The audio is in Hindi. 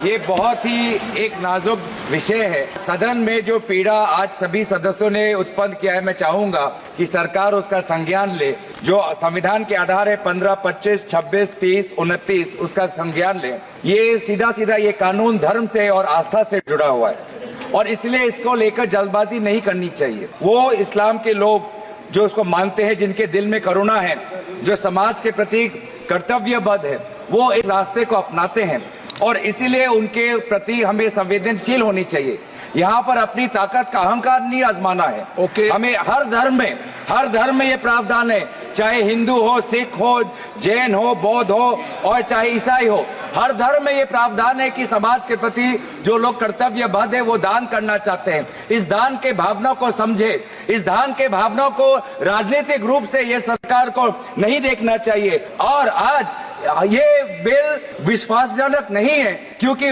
ये बहुत ही एक नाजुक विषय है। सदन में जो पीड़ा आज सभी सदस्यों ने उत्पन्न किया है, मैं चाहूंगा कि सरकार उसका संज्ञान ले। जो संविधान के आधार है 15, 25, 26, 30, 29, उसका संज्ञान ले। ये सीधा सीधा ये कानून धर्म से और आस्था से जुड़ा हुआ है और इसलिए इसको लेकर जल्दबाजी नहीं करनी चाहिए। वो इस्लाम के लोग जो उसको मानते हैं, जिनके दिल में करुणा है, जो समाज के प्रति कर्तव्यबद्ध है, वो इस रास्ते को अपनाते हैं और इसीलिए उनके प्रति हमें संवेदनशील होनी चाहिए। यहाँ पर अपनी ताकत का अहंकार नहीं आजमाना है। हमें हर धर्म में ये प्रावधान है, चाहे हिंदू हो, सिख हो, जैन हो, बौद्ध हो और चाहे ईसाई हो, हर धर्म में ये प्रावधान है कि समाज के प्रति जो लोग कर्तव्यबद्ध है वो दान करना चाहते हैं। इस दान के भावना को समझे, इस दान के भावना को राजनीतिक रूप से ये सरकार को नहीं देखना चाहिए। और आज ये बिल विश्वासजनक नहीं है क्योंकि